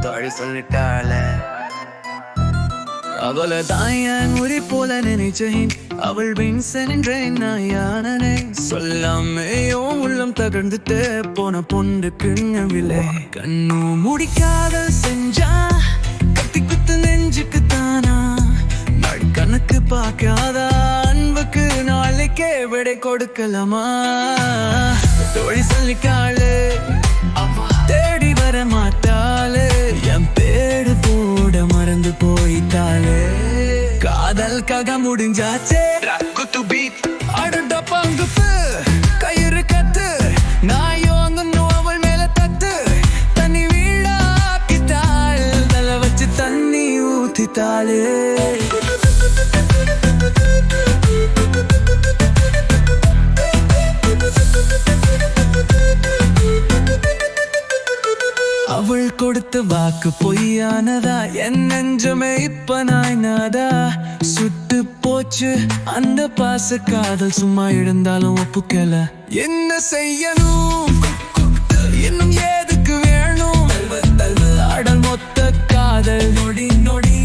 தோழி சொல்லிட்டாளே அவளை தான் என் உரி போல நினைச்சேன் அவள் வின்சன் என்றேன் நான் யானே சொல்லாமையோ உள்ளம் தகர்ந்துட்டு போன பொண்டு கிண்ணவில்லை கண்ணு முடிக்காத செஞ்சா கத்தி குத்து நெஞ்சுக்கு தானா நாள் கணக்கு பார்க்காத அன்புக்கு நாளைக்கே விடை கொடுக்கலாமா தோழி சொல்லிக்காளு தேடி வர மாட்டாளே என் பேடு போட மறந்து போயிட்டாளே காதல்காக முடிஞ்சாச்சே குத்து பீட் அடுத்த பங்குப்பு கயிறு கத்து நாயோங்கன்னு அவள் மேல தத்து தண்ணி வீழாக்கிட்டாள் தலை வச்சு தண்ணி ஊத்திட்டாளே அவள் கொடுத்த வாக்கு பொய்யானதா என் நெஞ்சமே இப்ப நாய்னாதா சுட்டு போச்சு அந்த பாச காதல் சும்மா இருந்தாலும் ஒப்புக்கல என்ன செய்யணும் இன்னும் எதுக்கு வேணும் அடல் மொத்த காதல் நொடி நொடி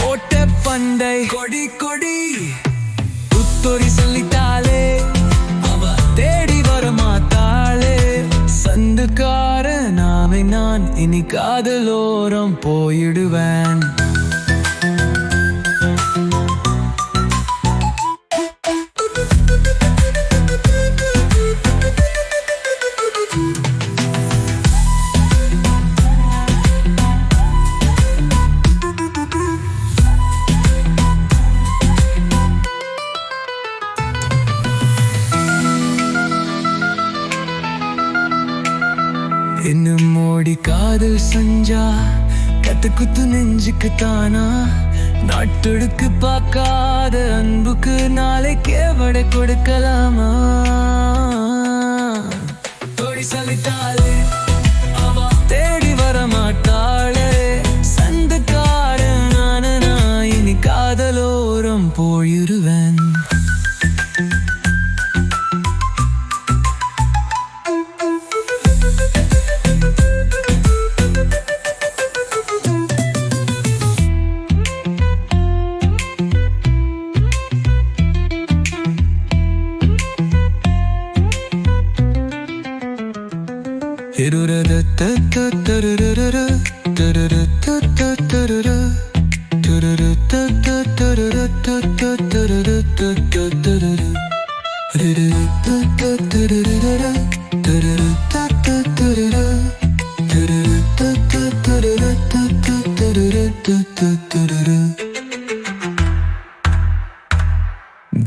ஓட்ட பண்டை கொடி கொடி துத்தொரி சொல்லிட்டாளே அவ தேடி வர மாட்டாளே சந்துக்கார நாமே நான் இனி காதலோரம் போயிடுவேன் இன்னும் மோடி காதல் செஞ்சா கத்து குத்து நெஞ்சுக்கு தானா நாட்டெடுக்கு பார்க்காத அன்புக்கு நாளைக்கே வடை கொடுக்கலாமா தோழி சொல்லிட்டாளே அவ தேடி வர மாட்டாளே சந்தக்காரன் நானா இனி காதலோரம் போயிடுவேன்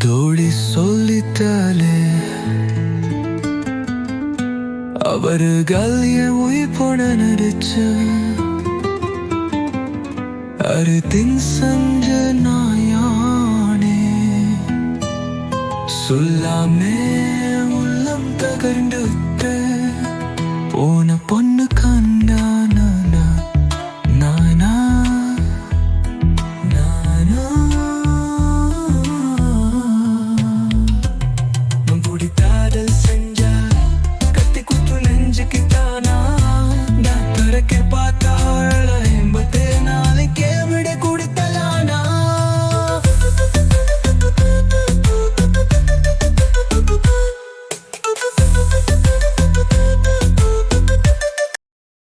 தோழி சொல்லித்தாலே அவர்கள் என் உயிர் போட நடிச்சு அறுதின் செஞ்ச நாயானே சொல்லாமே உள்ளம் தகர்ந்து போன பொண்ணு கண்டானா நானா நானா முடித்தாதல் செஞ்சா கத்தி குத்து நெஞ்சுக்கு தானா நான் துறக்க பார்த்து